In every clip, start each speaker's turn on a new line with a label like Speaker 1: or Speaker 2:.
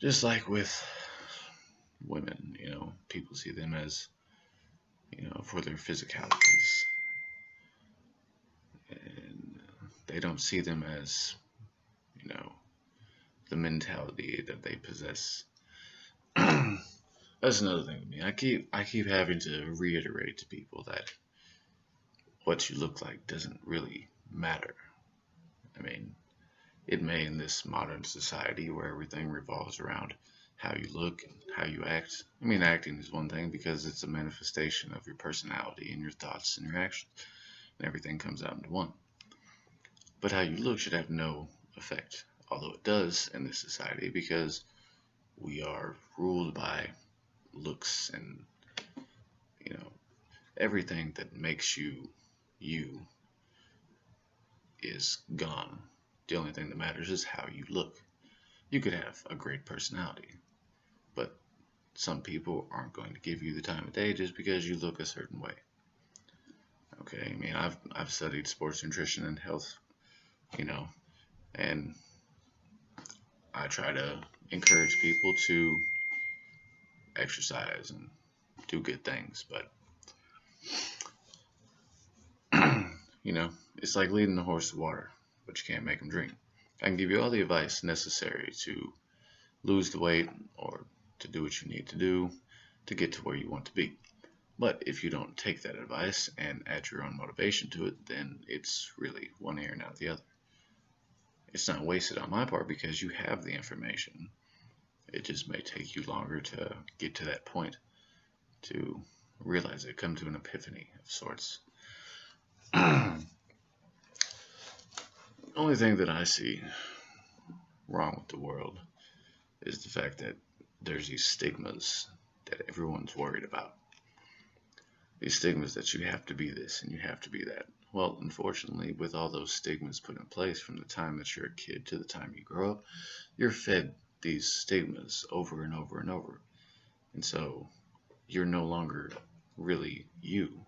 Speaker 1: Just like with women, people see them as, for their physicalities, and they don't see them as, you know, the mentality that they possess. That's another thing with me. I keep having to reiterate to people that what you look like doesn't really matter. I mean, it may in this modern society where everything revolves around how you look and how you act. I mean, acting is one thing because it's a manifestation of your personality and your thoughts and your actions, and everything comes out into one. But how you look should have no effect, although it does in this society because we are ruled by looks and, you know, everything that makes you you is gone. The only thing that matters is how you look. You could have a great personality, but some people aren't going to give you the time of day just because you look a certain way. Okay, I mean, I've studied sports nutrition and health, you know, and I try to encourage people to exercise and do good things, but it's like leading a horse to water, but you can't make him drink. I can give you all the advice necessary to lose the weight or to do what you need to do to get to where you want to be. But if you don't take that advice and add your own motivation to it, then it's really one ear and out the other. It's not wasted on my part because you have the information. It just may take you longer to get to that point to realize it, come to an epiphany of sorts. The only thing that I see wrong with the world is the fact that there's these stigmas that everyone's worried about. These stigmas that you have to be this and you have to be that. Well, unfortunately, with all those stigmas put in place from the time that you're a kid to the time you grow up, you're fed these stigmas over and over and over. And so you're no longer really you.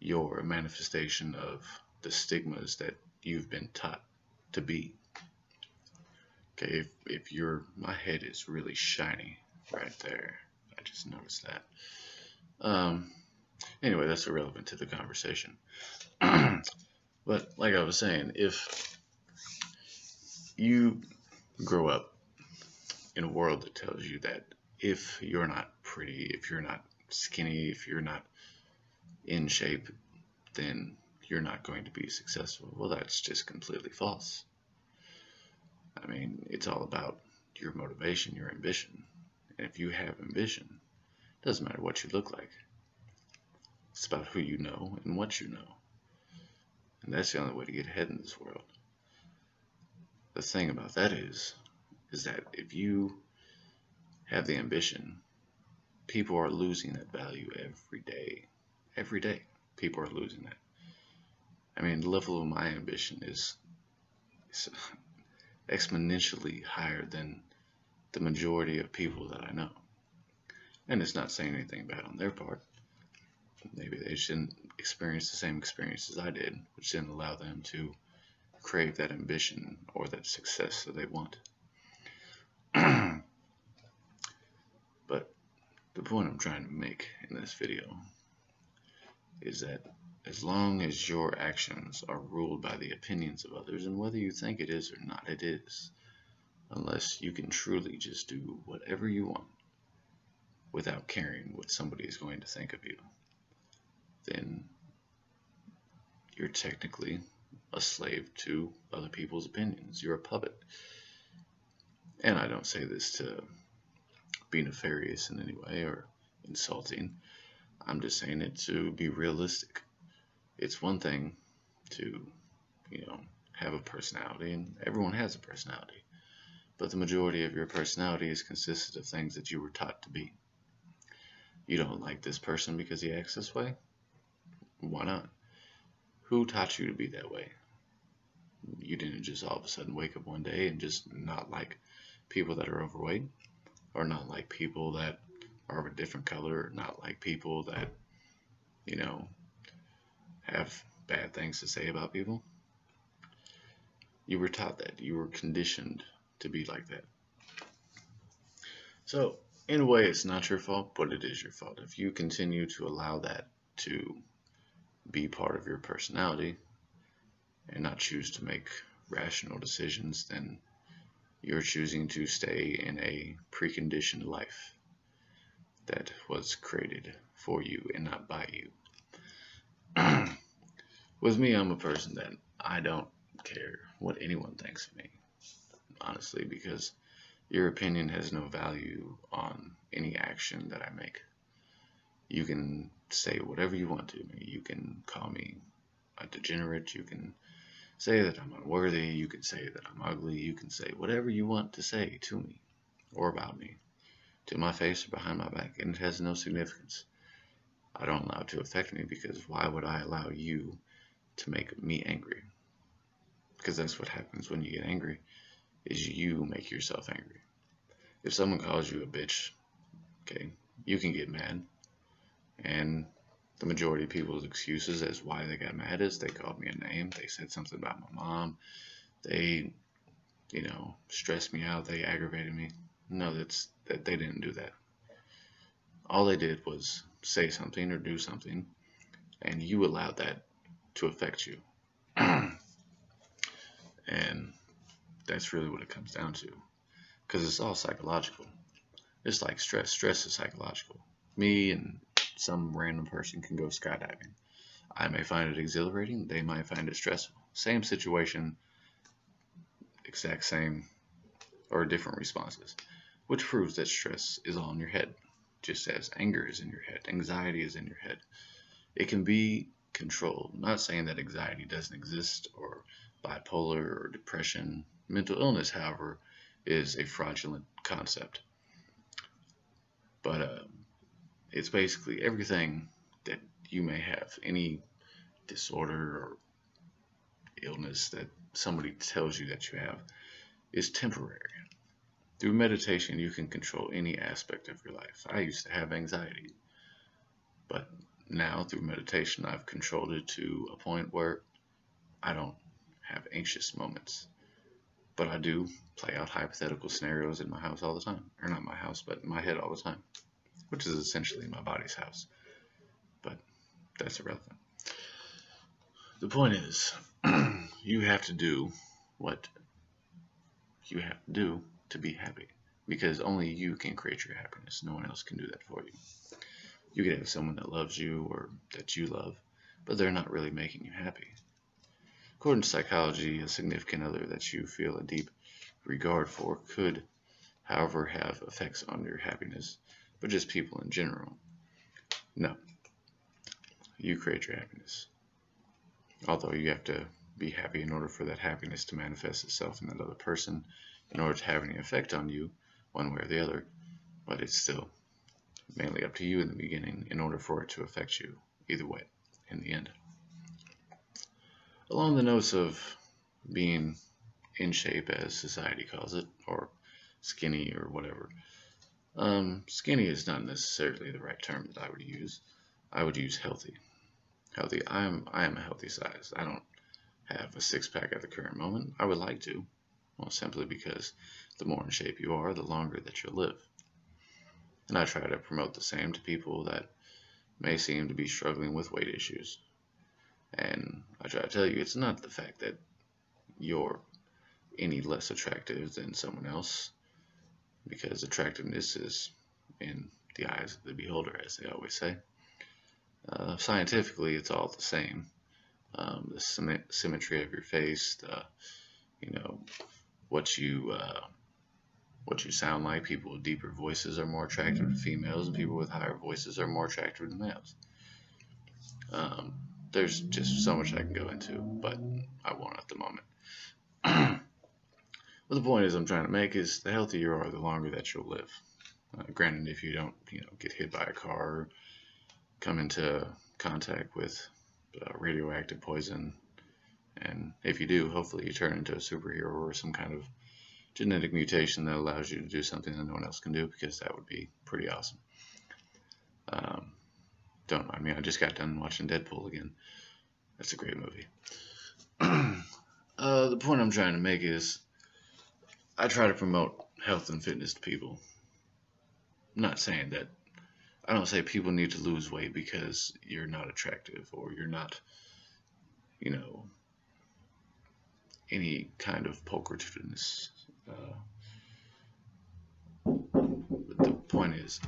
Speaker 1: You're a manifestation of the stigmas that you've been taught to be. Okay, if my head is really shiny right there. I just noticed that. Anyway, that's irrelevant to the conversation. But like I was saying, if you grow up in a world that tells you that if you're not pretty, if you're not skinny, if you're not in shape, then you're not going to be successful. Well, that's just completely false. I mean, it's all about your motivation, your ambition. And if you have ambition, it doesn't matter what you look like. It's about who you know and what you know. And that's the only way to get ahead in this world. The thing about that is that if you have the ambition, people are losing that value every day. Every day, people are losing that. I mean, the level of my ambition is exponentially higher than the majority of people that I know. And it's not saying anything bad on their part. Maybe they just didn't experience the same experiences I did, which didn't allow them to crave that ambition or that success that they want. But the point I'm trying to make in this video is that as long as your actions are ruled by the opinions of others, and whether you think it is or not, it is, unless you can truly just do whatever you want without caring what somebody is going to think of you, then you're technically a slave to other people's opinions. You're a puppet. And I don't say this to be nefarious in any way or insulting. I'm just saying it to be realistic. It's one thing to, have a personality, and everyone has a personality. But the majority of your personality is consisted of things that you were taught to be. You don't like this person because he acts this way? Why not? Who taught you to be that way? You didn't just all of a sudden wake up one day and just not like people that are overweight, or not like people that are of a different color, or not like people that, have bad things to say about people. You were taught that. You were conditioned to be like that. So, in a way, it's not your fault, but it is your fault. If you continue to allow that to be part of your personality and not choose to make rational decisions, then you're choosing to stay in a preconditioned life that was created for you and not by you. With me, I'm a person that I don't care what anyone thinks of me, honestly, because your opinion has no value on any action that I make. You can say whatever you want to me. You can call me a degenerate. You can say that I'm unworthy. You can say that I'm ugly. You can say whatever you want to say to me or about me, to my face or behind my back, and it has no significance. I don't allow it to affect me because why would I allow you to make me angry? Because that's what happens when you get angry, is you make yourself angry. If someone calls you a bitch, okay, you can get mad, and the majority of people's excuses as why they got mad is they called me a name, they said something about my mom, they, stressed me out, they aggravated me. No, that they didn't do that. All they did was say something or do something, and you allowed that to affect you. And that's really what it comes down to, because it's all psychological. It's like stress. Stress is psychological. Me and some random person can go skydiving. I may find it exhilarating. They might find it stressful. Same situation, exact same or different responses, which proves that stress is all in your head, just as anger is in your head, anxiety is in your head. It can be controlled. I'm not saying that anxiety doesn't exist or bipolar or depression. Mental illness, however, is a fraudulent concept. But it's basically everything that you may have, any disorder or illness that somebody tells you that you have, is temporary. Through meditation, you can control any aspect of your life. I used to have anxiety, but now through meditation, I've controlled it to a point where I don't have anxious moments. But I do play out hypothetical scenarios in my house all the time. Or not my house, but in my head all the time, which is essentially my body's house. But that's irrelevant. The point is, you have to do what you have to do to be happy. Because only you can create your happiness. No one else can do that for you. You could have someone that loves you or that you love, but they're not really making you happy. According to psychology, a significant other that you feel a deep regard for could, however, have effects on your happiness, but just people in general. No, you create your happiness. Although you have to be happy in order for that happiness to manifest itself in that other person, in order to have any effect on you, one way or the other, but it's still mainly up to you in the beginning in order for it to affect you either way in the end. Along the notes of being in shape, as society calls it, or skinny or whatever, skinny is not necessarily the right term that I would use. I would use healthy. Healthy. I am a healthy size. I don't have a six-pack at the current moment. I would like to. Well, simply because the more in shape you are, the longer that you'll live. And I try to promote the same to people that may seem to be struggling with weight issues. And I try to tell you, it's not the fact that you're any less attractive than someone else, because attractiveness is in the eyes of the beholder, as they always say. Scientifically, it's all the same. The symmetry of your face, what you sound like. People with deeper voices are more attractive to females, and people with higher voices are more attractive to males. There's just so much I can go into, but I won't at the moment. But the point I'm trying to make is the healthier you are, the longer that you'll live. Granted, if you don't, get hit by a car, or come into contact with radioactive poison, and if you do, hopefully you turn into a superhero or some kind of genetic mutation that allows you to do something that no one else can do, because that would be pretty awesome. Don't mind me, I just got done watching Deadpool again. That's a great movie. The point I'm trying to make is I try to promote health and fitness to people. not saying that, I don't say people need to lose weight because you're not attractive or you're not, you know, any kind of pulchritudinous. But the point is,